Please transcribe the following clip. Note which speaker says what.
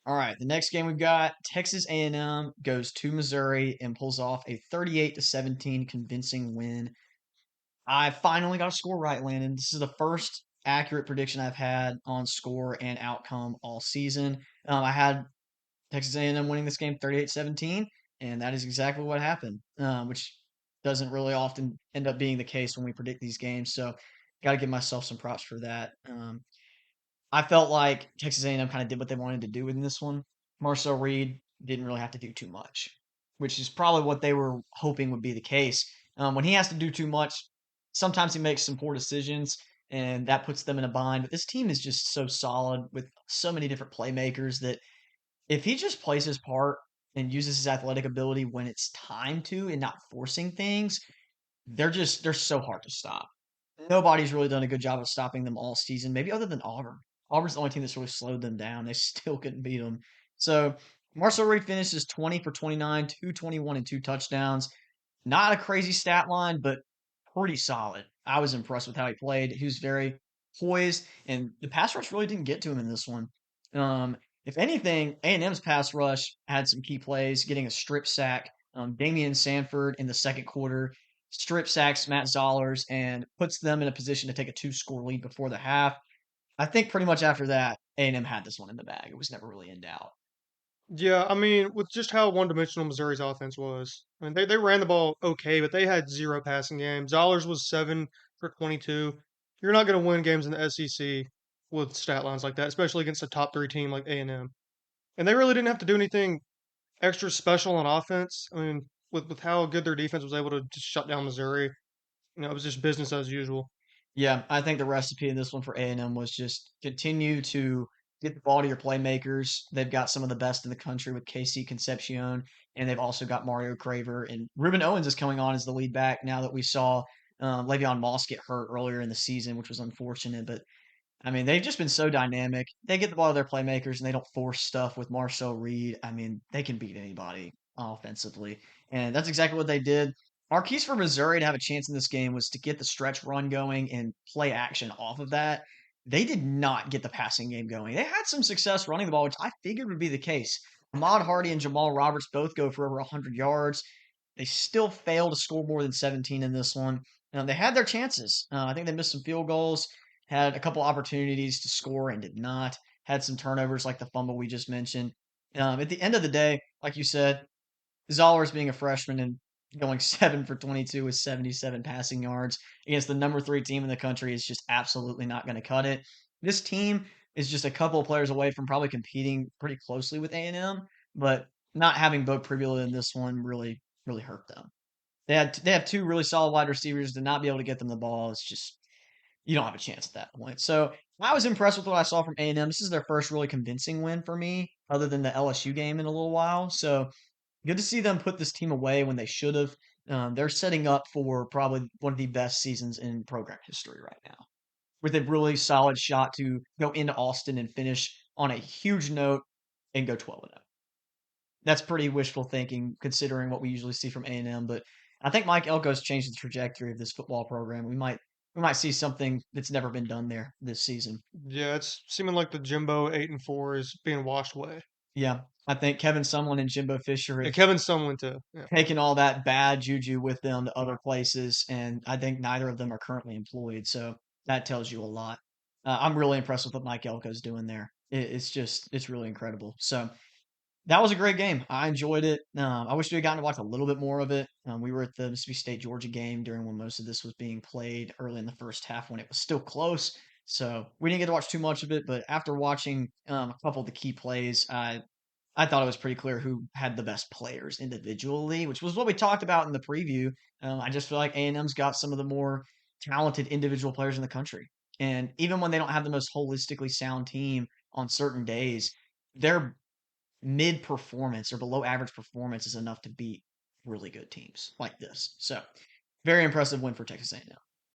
Speaker 1: All right, the next game we've got Texas A&M goes to Missouri and pulls off a 38-17 convincing win. I finally got a score right, Landon. This is the first accurate prediction I've had on score and outcome all season. I had Texas A&M winning this game 38-17, and that is exactly what happened, which doesn't really often end up being the case when we predict these games. So, got to give myself some props for that. I felt like Texas A&M kind of did what they wanted to do in this one. Marcel Reed didn't really have to do too much, which is probably what they were hoping would be the case. When he has to do too much, sometimes he makes some poor decisions, and that puts them in a bind. But this team is just so solid with so many different playmakers that if he just plays his part and uses his athletic ability when it's time to and not forcing things, they're so hard to stop. Nobody's really done a good job of stopping them all season, maybe other than Auburn. Auburn's the only team that's really slowed them down. They still couldn't beat them. So Marcel Reed finishes 20 for 29, 221 and two touchdowns. Not a crazy stat line, but pretty solid. I was impressed with how he played. He was very poised, and the pass rush really didn't get to him in this one. If anything, A&M's pass rush had some key plays, getting a strip sack. Damian Sanford in the second quarter strip sacks Matt Zollers and puts them in a position to take a two-score lead before the half. I think pretty much after that, A&M had this one in the bag. It was never really in doubt.
Speaker 2: Yeah, I mean, with just how one-dimensional Missouri's offense was, I mean, they ran the ball okay, but they had zero passing game. Zollers was 7 for 22. You're not going to win games in the SEC with stat lines like that, especially against a top three team like A&M. And they really didn't have to do anything extra special on offense. I mean, with how good their defense was able to just shut down Missouri, it was just business as usual.
Speaker 1: Yeah, I think the recipe in this one for A&M was just continue to get the ball to your playmakers. They've got some of the best in the country with KC Concepcion, and they've also got Mario Craver. And Ruben Owens is coming on as the lead back now that we saw Le'Veon Moss get hurt earlier in the season, which was unfortunate. But I mean, they've just been so dynamic. They get the ball to their playmakers and they don't force stuff with Marcel Reed. I mean, they can beat anybody offensively. And that's exactly what they did. Our keys for Missouri to have a chance in this game was to get the stretch run going and play action off of that. They did not get the passing game going. They had some success running the ball, which I figured would be the case. Ahmad Hardy and Jamal Roberts both go for over 100 yards. They still fail to score more than 17 in this one. They had their chances. I think they missed some field goals, had a couple opportunities to score and did not. Had some turnovers like the fumble we just mentioned. At the end of the day, like you said, Zollers being a freshman and going 7 for 22 with 77 passing yards against the number three team in the country is just absolutely not going to cut it. This team is just a couple of players away from probably competing pretty closely with A&M, but not having Bo Pribula in this one really hurt them. They have two really solid wide receivers to not be able to get them the ball. It's just you don't have a chance at that point. So I was impressed with what I saw from A&M. This is their first really convincing win for me, other than the LSU game in a little while. So good to see them put this team away when they should have. They're setting up for probably one of the best seasons in program history right now, with a really solid shot to go into Austin and finish on a huge note and go 12-0. That's pretty wishful thinking considering what we usually see from A&M, but I think Mike Elko's changed the trajectory of this football program. We might see something that's never been done there this season.
Speaker 2: Yeah, it's seeming like the Jimbo 8-4 is being washed away.
Speaker 1: Yeah, I think Kevin Sumlin and Jimbo Fisher
Speaker 2: Yeah,
Speaker 1: have
Speaker 2: Kevin Sumlin too. Yeah.
Speaker 1: taken all that bad juju with them to other places, and I think neither of them are currently employed. So that tells you a lot. I'm really impressed with what Mike Elko's doing there. It's really incredible. So that was a great game. I enjoyed it. I wish we had gotten to watch a little bit more of it. We were at the Mississippi State Georgia game during when most of this was being played early in the first half when it was still close. So we didn't get to watch too much of it, but after watching a couple of the key plays, I thought it was pretty clear who had the best players individually, which was what we talked about in the preview. I just feel like A&M's got some of the more talented individual players in the country. And even when they don't have the most holistically sound team on certain days, their mid performance or below average performance is enough to beat really good teams like this. So, very impressive win for Texas A&M.